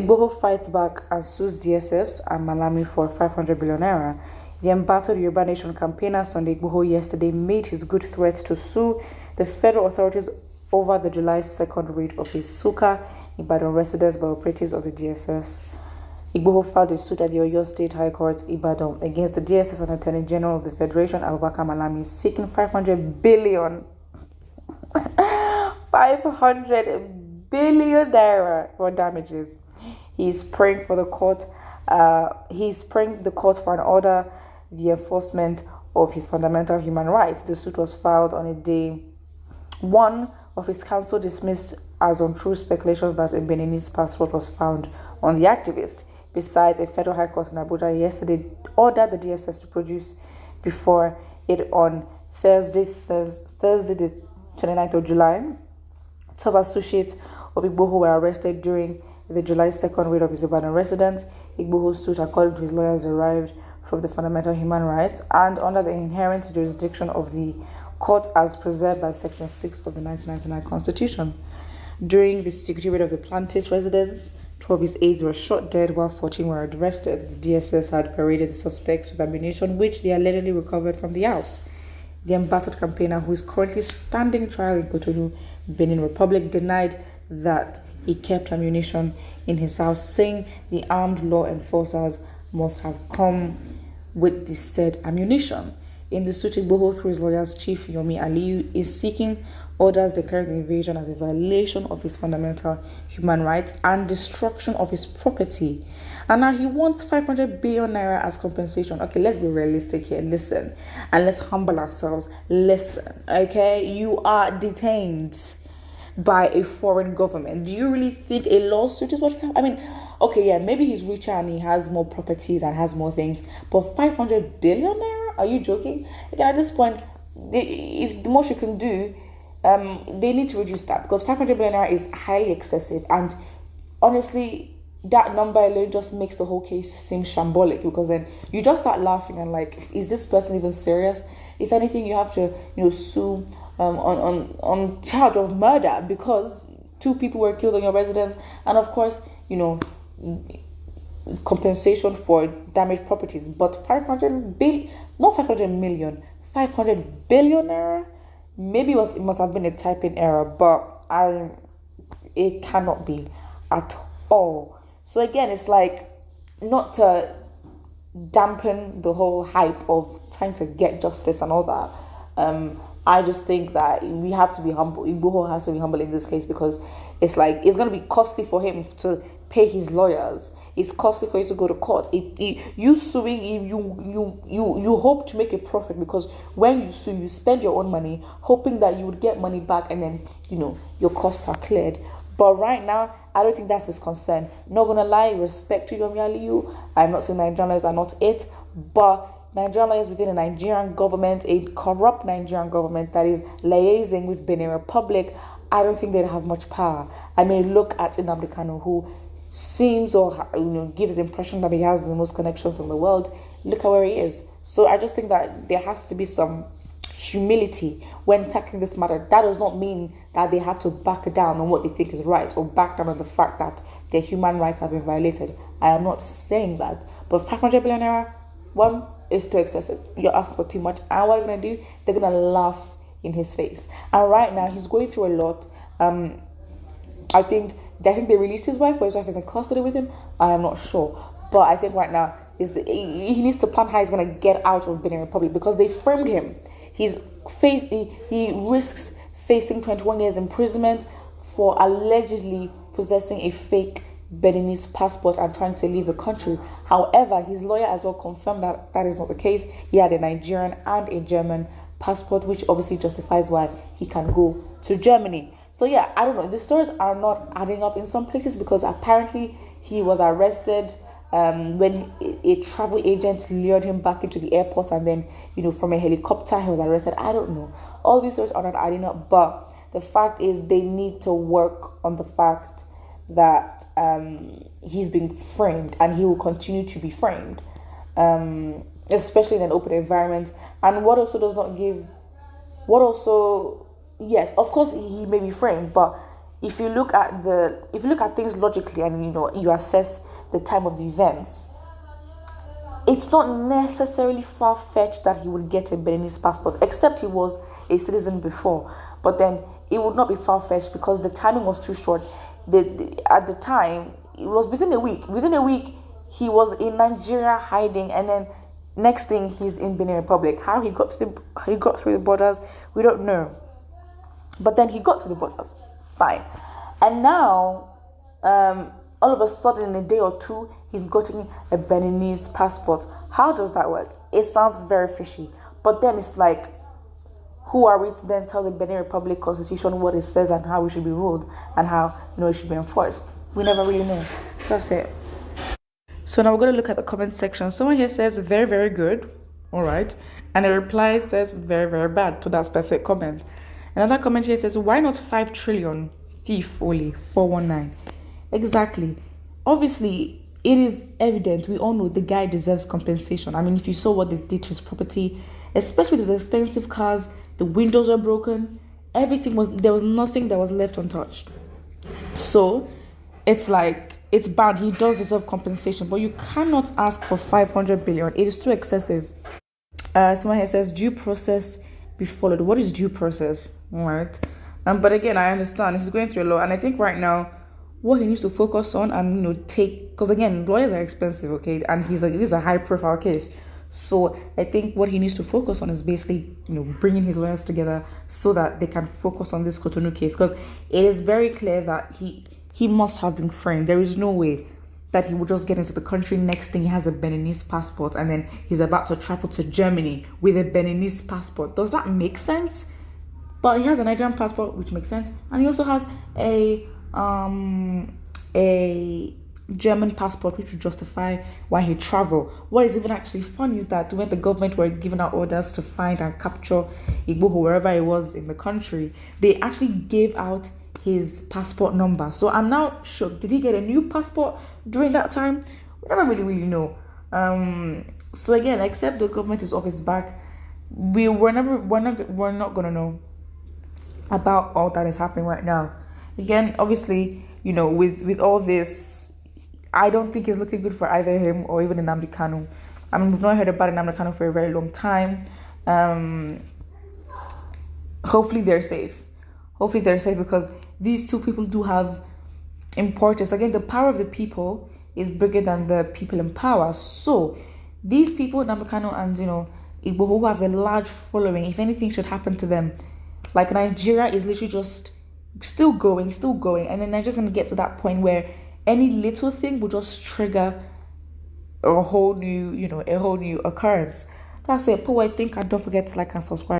Igboho fights back and sues DSS and Malami for 500 billion naira. The embattled Yoruba Nation campaigner Sunday Igboho yesterday made his good threat to sue the federal authorities over the July 2nd raid of his Suka Ibadan residence by operatives of the DSS. Igboho filed a suit at the Oyo State High Court, Ibadan, against the DSS and Attorney General of the Federation, Abubakar Malami, seeking 500 billion naira for damages. He's praying the court for an order the enforcement of his fundamental human rights. The suit was filed on a day one of his counsel dismissed as untrue speculations that a Beninese passport was found on the activist. Besides, a federal high court in Abuja yesterday ordered the DSS to produce before it on Thursday the 29th of July. 12 associates of Igboho were arrested during the July 2nd raid of his Ibadan residence. Igboho's suit, according to his lawyers, derived from the fundamental human rights and under the inherent jurisdiction of the court as preserved by Section 6 of the 1999 Constitution. During the security raid of the plaintiff's residence, 12 of his aides were shot dead while 14 were arrested. The DSS had paraded the suspects with ammunition which they allegedly recovered from the house. The embattled campaigner, who is currently standing trial in Cotonou, Benin Republic, denied that he kept ammunition in his house, saying the armed law enforcers must have come with the said ammunition. In the suit, Igboho, through his lawyers, Chief Yomi Aliyu, is seeking orders declaring the invasion as a violation of his fundamental human rights and destruction of his property. And now he wants 500 billion naira as compensation. Okay, let's be realistic here. Listen, and let's humble ourselves. Listen, okay? You are detained by a foreign government. Do you really think a lawsuit is what you have? I mean, okay, yeah, maybe he's richer and he has more properties and has more things, but 500 billion naira? Are you joking? Again, at this point, if the most you can do, they need to reduce that, because 500 billion naira is highly excessive, and honestly, that number alone just makes the whole case seem shambolic, because then you just start laughing and like, is this person even serious? If anything, you have to sue on charge of murder because 2 people were killed on your residence, and of course compensation for damaged properties. But 500 billion, not 500 million, 500 billion naira. Maybe it must have been a typing error, but it cannot be at all. So again, it's like, not to dampen the whole hype of trying to get justice and all that. I just think that we have to be humble. Igboho has to be humble in this case, because it's like, it's going to be costly for him to pay his lawyers. It's costly for you to go to court. You suing, you hope to make a profit, because when you sue, you spend your own money hoping that you would get money back, and then your costs are cleared. But right now, I don't think that's his concern. Not gonna lie, respect to Yomi Aliyu. I'm not saying Nigerian lawyers are not it, but Nigerian lawyers within a Nigerian government, a corrupt Nigerian government that is liaising with Benin Republic, I don't think they'd have much power. I mean, look at Nnamdi Kanu, who seems or gives the impression that he has the most connections in the world. Look at where he is. So I just think that there has to be some humility when tackling this matter. That does not mean that they have to back down on what they think is right, or back down on the fact that their human rights have been violated. I am not saying that. But 500 billion naira, one, is too excessive. You're asking for too much. And what are they going to do? They're going to laugh in his face. And right now, he's going through a lot. I think they released his wife, or his wife is in custody with him. I am not sure. But I think right now, he needs to plan how he's going to get out of Benin Republic, because they framed him. He risks facing 21 years imprisonment for allegedly possessing a fake Beninese passport and trying to leave the country. However, his lawyer as well confirmed that that is not the case. He had a Nigerian and a German passport, which obviously justifies why he can go to Germany. So yeah, I don't know. The stories are not adding up in some places, because apparently he was arrested when a travel agent lured him back into the airport, and then from a helicopter he was arrested. I don't know. All these stories are not adding up, but the fact is they need to work on the fact that he's been framed, and he will continue to be framed, especially in an open environment. And yes, of course he may be framed, but if you look at things logically, and you assess the time of the events, it's not necessarily far-fetched that he would get a Beninese passport, except he was a citizen before. But then it would not be far-fetched because the timing was too short. At the time, it was within a week. Within a week, he was in Nigeria hiding, and then next thing he's in Benin Republic. How he got through the borders, we don't know. But then he got through the borders, fine. And now, all of a sudden, in a day or two, he's gotten a Beninese passport. How does that work? It sounds very fishy. But then it's like, who are we to then tell the Benin Republic Constitution what it says and how we should be ruled and how it should be enforced? We never really know. That's it. So now we're going to look at the comment section. Someone here says very, very good. All right. And a reply says very, very bad to that specific comment. Another comment here says, why not 5 trillion? Thief only 419. Exactly. Obviously, it is evident. We all know the guy deserves compensation. I mean, if you saw what they did to his property, especially with his expensive cars, the windows were broken, there was nothing that was left untouched. So it's like, it's bad. He does deserve compensation, but you cannot ask for 500 billion. It is too excessive. Someone here says due process be followed. What is due process? All right. But again, I understand this is going through a lot, and I think right now what he needs to focus on and take, because again, lawyers are expensive, okay, and this is a high profile case. So I think what he needs to focus on is basically bringing his lawyers together so that they can focus on this Cotonou case, because it is very clear that he must have been framed. There is no way that he would just get into the country. Next thing, he has a Beninese passport, and then he's about to travel to Germany with a Beninese passport. Does that make sense? But he has a Nigerian passport, which makes sense, and he also has a German passport, which would justify why he traveled. What is even actually fun is that when the government were giving out orders to find and capture IGBOHO wherever he was in the country, they actually gave out his passport number. So I'm now shocked. Did he get a new passport during that time? We never really know. So again, except the government is off his back, we're not gonna know about all that is happening right now. Again, obviously, with all this, I don't think it's looking good for either him or even Nnamdi Kanu. I mean, we've not heard about Nnamdi Kanu for a very long time. Hopefully they're safe. Hopefully they're safe, because these two people do have importance. Again, the power of the people is bigger than the people in power. So these people, Nnamdi Kanu and IGBOHO, who have a large following, if anything should happen to them, like Nigeria is literally just still going, and then they're just gonna get to that point where any little thing will just trigger a whole new occurrence. That's it. Put what I think, and don't forget to like and subscribe.